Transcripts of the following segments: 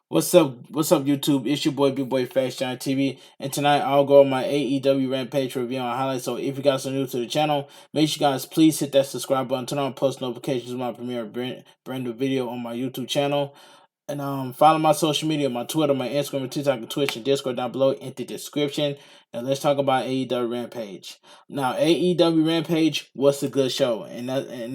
What's up, YouTube? It's your boy, Big Boy Facts TV, and tonight I'll go over my AEW Rampage review and highlights. So, if you guys are new to the channel, make sure you guys please hit that subscribe button, turn on post notifications when I premiere brand new video on my YouTube channel, and follow my social media, my Twitter, my Instagram, my TikTok, and Twitch, and Discord down below in the description. And let's talk about AEW Rampage. Now, AEW Rampage was a good show, and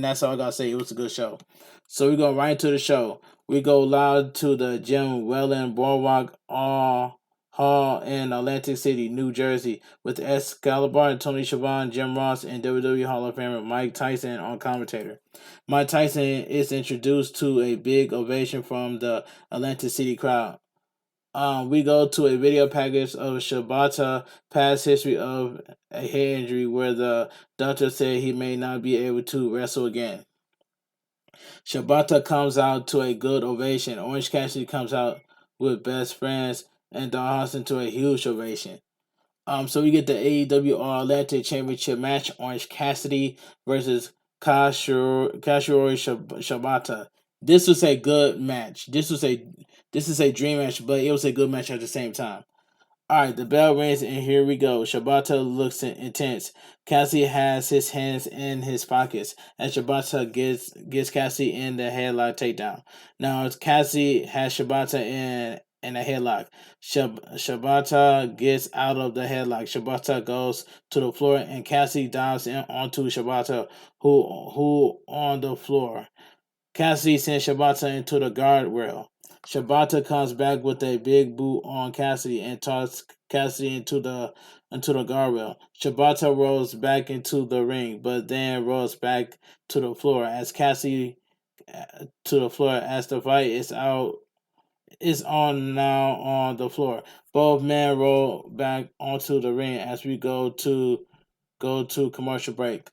that's all I gotta say. It was a good show. So we go right into the show. We go live to the Jim Wellen Boardwalk Hall in Atlantic City, New Jersey, with Excalibur, Tony Schiavone, Jim Ross, and WWE Hall of Famer Mike Tyson on commentator. Mike Tyson is introduced to a big ovation from the Atlantic City crowd. We go to a video package of Shibata past history of a head injury where the doctor said he may not be able to wrestle again. Shibata comes out to a good ovation. Orange Cassidy comes out with best friends and Don Hudson to a huge ovation. So we get the AEW All Atlantic Championship match: Orange Cassidy versus Katsyori Shibata. This was a good match. This is a dream match, but it was a good match at the same time. All right, the bell rings and here we go. Shibata looks intense. Cassidy has his hands in his pockets as Shibata gets Cassidy in the headlock takedown. Now Cassidy has Shibata in a headlock. Shibata gets out of the headlock. Shibata goes to the floor and Cassidy dives in onto Shibata, who on the floor. Cassidy sends Shibata into the guardrail. Shibata comes back with a big boot on Cassidy and tosses Cassidy into the guardrail. Shibata rolls back into the ring, but then rolls back to the floor as the fight is on now on the floor. Both men roll back onto the ring as we go to commercial break.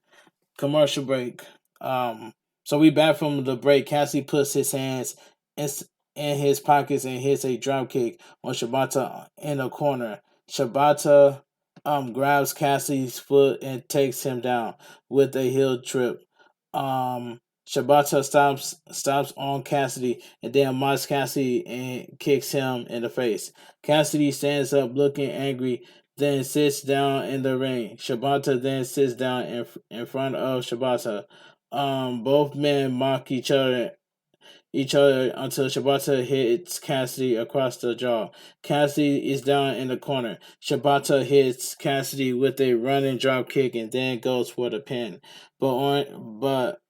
Commercial break. So we back from the break. Cassidy puts his hands in, in his pockets and hits a drop kick on Shibata in the corner. Shibata grabs Cassidy's foot and takes him down with a heel trip. Shibata stops on Cassidy and then mocks Cassidy and kicks him in the face. Cassidy stands up looking angry, then sits down in the ring. Shibata then sits down in front of Shibata. Both men mock each other until Shibata hits Cassidy across the jaw. Cassidy is down in the corner. Shibata hits Cassidy with a running drop kick and then goes for the pin, but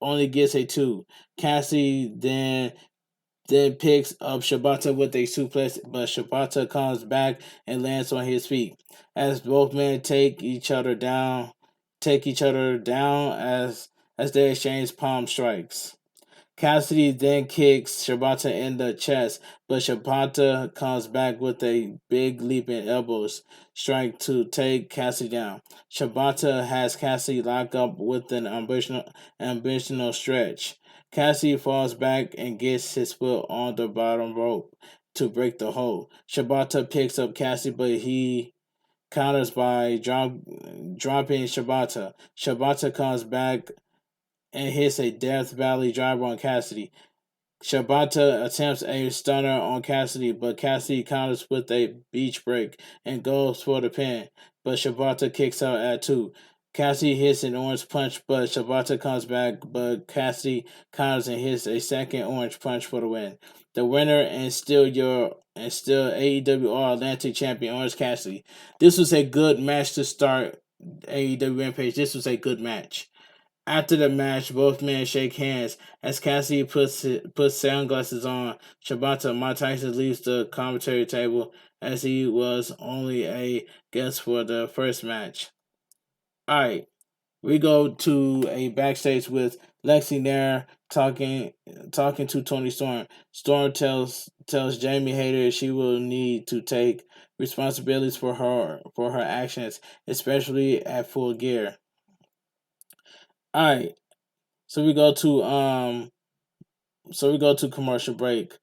only gets a two. Cassidy then picks up Shibata with a suplex, but Shibata comes back and lands on his feet. As both men take each other down as they exchange palm strikes. Cassidy then kicks Shibata in the chest, but Shibata comes back with a big leaping elbows strike to take Cassidy down. Shibata has Cassidy locked up with an ambitional stretch. Cassidy falls back and gets his foot on the bottom rope to break the hold. Shibata picks up Cassidy, but he counters by dropping Shibata. Shibata comes back and hits a Death Valley driver on Cassidy. Shibata attempts a stunner on Cassidy, but Cassidy counters with a beach break and goes for the pin. But Shibata kicks out at two. Cassidy hits an orange punch, but Shibata comes back, but Cassidy counters and hits a second orange punch for the win. The winner and still AEW All Atlantic Champion Orange Cassidy. This was a good match to start AEW Rampage. This was a good match. After the match, both men shake hands. As Cassidy puts sunglasses on, Shibata Mike Tyson leaves the commentary table as he was only a guest for the first match. Alright, we go to a backstage with Lexi Nair talking to Tony Storm. Storm tells Jamie Hayter she will need to take responsibilities for her actions, especially at Full Gear. Alright, so we go to commercial break.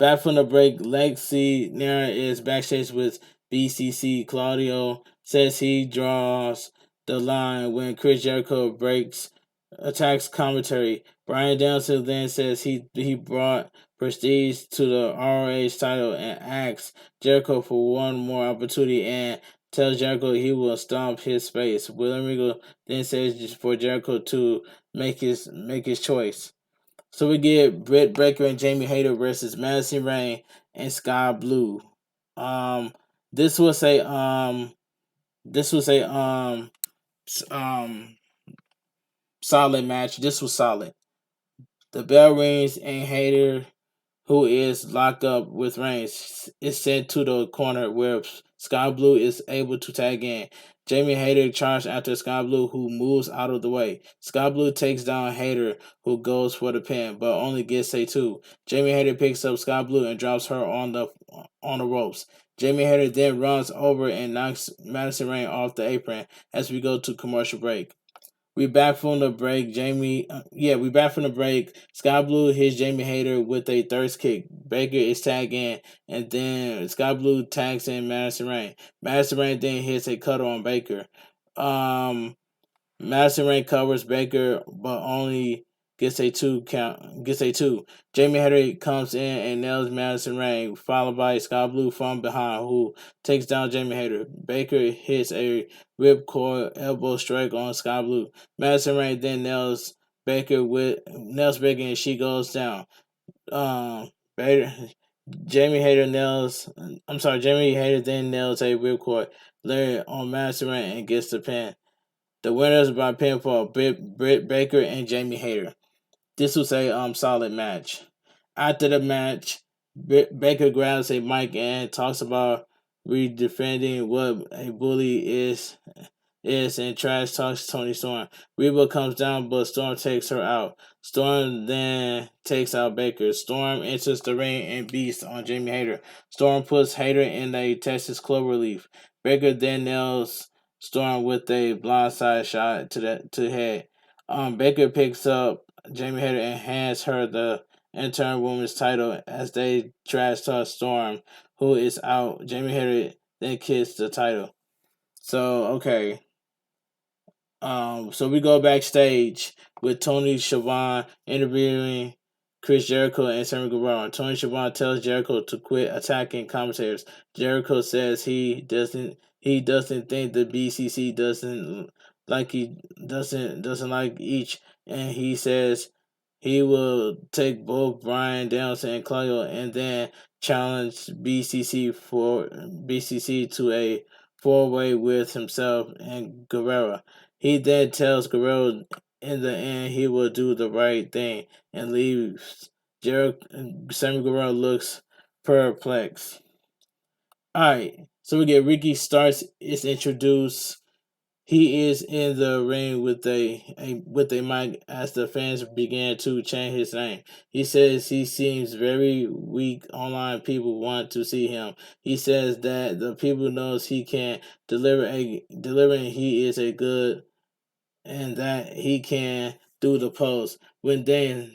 Back from the break, Lexi Nair is backstage with BCC. Claudio says he draws the line when Chris Jericho breaks attacks commentary. Brian Danielson then says he brought prestige to the ROH title and asks Jericho for one more opportunity and tells Jericho he will stomp his face. William Regal then says for Jericho to make his choice. So we get Britt Baker and Jamie Hayter versus Madison Rain and Sky Blue. Um, this was a this was a solid match. This was solid. The bell rings and Hayter, who is locked up with Reigns, is sent to the corner where Sky Blue is able to tag in. Jamie Hayter charges after Sky Blue, who moves out of the way. Sky Blue takes down Hayter, who goes for the pin, but only gets a 2. Jamie Hayter picks up Sky Blue and drops her on the ropes. Jamie Hayter then runs over and knocks Madison Rain off the apron as we go to commercial break. We back from the break. We back from the break. Sky Blue hits Jamie Hayter with a thirst kick. Baker is tagged in, and then Sky Blue tags in Madison Rain. Madison Rain then hits a cutter on Baker. Um, Madison Rain covers Baker, but only gets a 2 count. Gets a 2. Jamie Hayter comes in and nails Madison Rain, followed by Sky Blue from behind, who takes down Jamie Hayter. Baker hits a ripcord elbow strike on Sky Blue. Madison Rain then nails Baker and she goes down. Baker, Jamie Hayter nails. I'm sorry. Jamie Hayter then nails a ripcord Larry on Madison Rain and gets the pin. The winners by pinfall: Britt Baker and Jamie Hayter. This was a solid match. After the match, Baker grabs a mic and talks about redefending what a bully is and trash talks Tony Storm. Reba comes down, but Storm takes her out. Storm then takes out Baker. Storm enters the ring and beats on Jamie Hayter. Storm puts Hayter in a Texas cloverleaf. Baker then nails Storm with a blindside shot to the head. Baker picks up Jamie Hayter and hands her the interim women's title as they trash talk Storm, who is out. Jamie Hayter then kisses the title. So okay. So we go backstage with Tony Schiavone interviewing Chris Jericho and Sammy Guevara. Tony Schiavone tells Jericho to quit attacking commentators. Jericho says he doesn't think the BCC doesn't like each, and he says he will take both Brian Danielson and Claudio and then challenge BCC to a four-way with himself and Guerrero. He then tells Guerrero in the end he will do the right thing and leaves. Sammy Guerrero looks perplexed. Alright, so we get Ricky Starks is introduced. He is in the ring with a mic as the fans begin to chant his name. He says he seems very weak online. People want to see him. He says that the people knows he can deliver and he is a good and that he can do the post. When Dan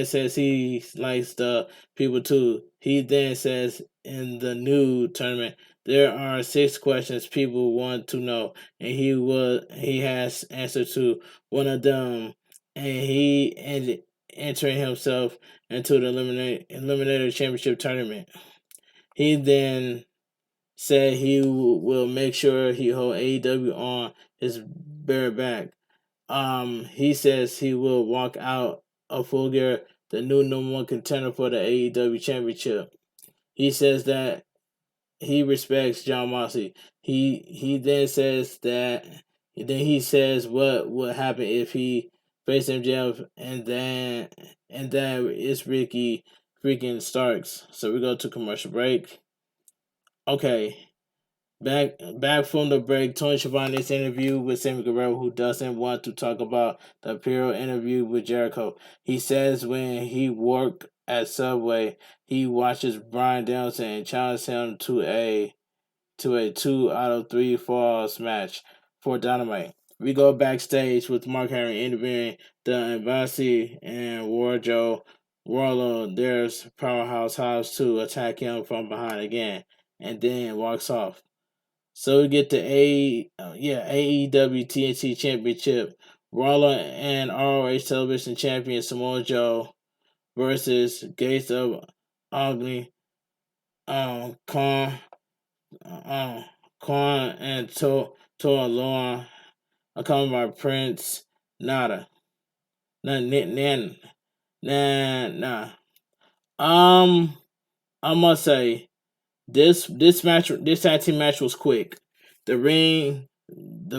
says he likes the people too, he then says in the new tournament there are 6 questions people want to know, and he has answered to one of them, and he ended entering himself into the Eliminator Championship tournament. He then said he will make sure he hold AEW on his bare back. He says he will walk out of Full Gear, the new number 1 contender for the AEW Championship. He says that he respects John Moxley. He then says what would happen if he faced MJF, and that is Ricky freaking Starks. So we go to commercial break. Okay. Back from the break, Tony Schiavone's interview with Sammy Guevara, who doesn't want to talk about the Imperial interview with Jericho. He says when he worked at Subway, he watches Brian Danielson and challenges him to a 2 out of 3 falls match for Dynamite. We go backstage with Mark Henry interviewing the Embassy and Warlow. There's Powerhouse Hobbs to attack him from behind again, and then walks off. So we get the AEW TNT Championship Raw and ROH Television Champion Samoa Joe versus Gates of Agni, Khan, Khan and Toa Loa, accompanied by Prince Nada. Nah. I must say this tag team match was quick. The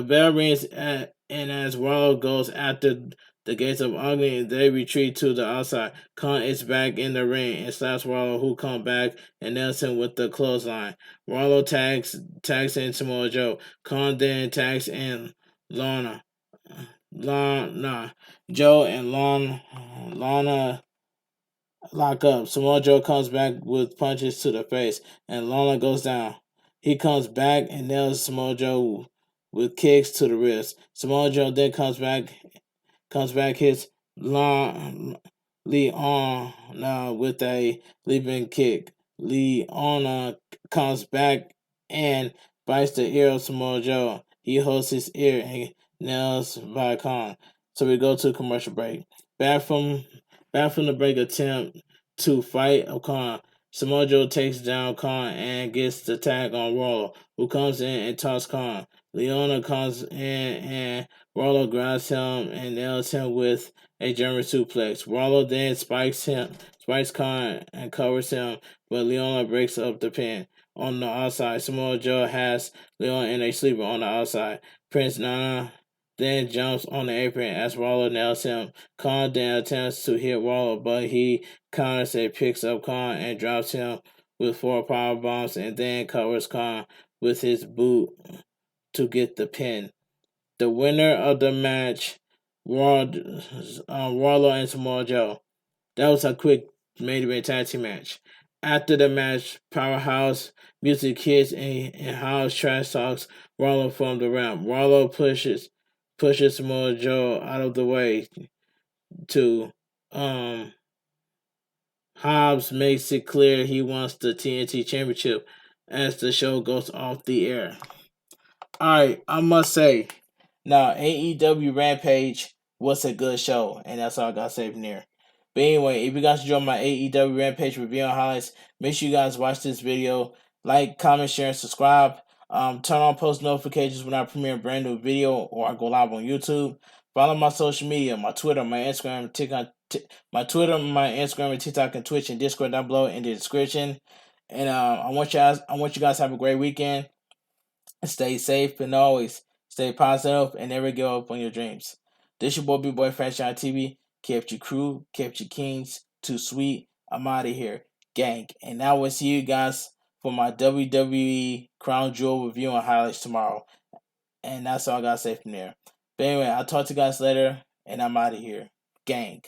bell rings, and as Wallow goes after the Gates of Agni, they retreat to the outside. Khan is back in the ring and slaps Wallow, who comes back and nails him with the clothesline. Wallow tags in Samoa Joe. Khan then tags in Lana. Lana. Joe and Lana lock up. Samoa Joe comes back with punches to the face, and Lana goes down. He comes back and nails Samoa Joe with kicks to the wrist. Samoa Joe then comes back, hits Leona with a leaping kick. Leona comes back and bites the ear of Samoa Joe. He holds his ear and nails by Khan. So we go to a commercial break. Back from the break attempt to fight Khan. Samoa Joe takes down Khan and gets the tag on Rollo, who comes in and tosses Khan. Leona comes in and Rollo grabs him and nails him with a German suplex. Rollo then spikes Khan and covers him, but Leona breaks up the pin. On the outside, Samoa Joe has Leona in a sleeper on the outside. Prince Nana then jumps on the apron as Rollo nails him. Khan then attempts to hit Rollo, but he counters and picks up Khan and drops him with 4 power bombs and then covers Khan with his boot to get the pin. The winner of the match, Rollo and Samoa Joe. That was a quick main event tag team match. After the match, Powerhouse Music hits and House trash talks Rollo from the ramp. Rollo pushes Samoa Joe out of the way to Hobbs makes it clear he wants the TNT Championship as the show goes off the air. Alright, I must say, now AEW Rampage was a good show, and that's all I got to say from there. But anyway, if you guys enjoyed my AEW Rampage review and highlights, make sure you guys watch this video, like, comment, share, and subscribe. Turn on post notifications when I premiere a brand new video or I go live on YouTube. Follow my social media, my Twitter, my Instagram, TikTok, my Twitter, my Instagram, and TikTok, and Twitch, and Discord down below in the description. And I want you guys to have a great weekend. Stay safe and always stay positive and never give up on your dreams. This your boy bigboyfactsjonnytv, KFG CREW KFG Kings, Too Sweet. I'm out of here, gang. And now we'll see you guys for my WWE Crown Jewel review and highlights tomorrow. And that's all I gotta say from there. But anyway, I'll talk to you guys later, and I'm out of here, gang.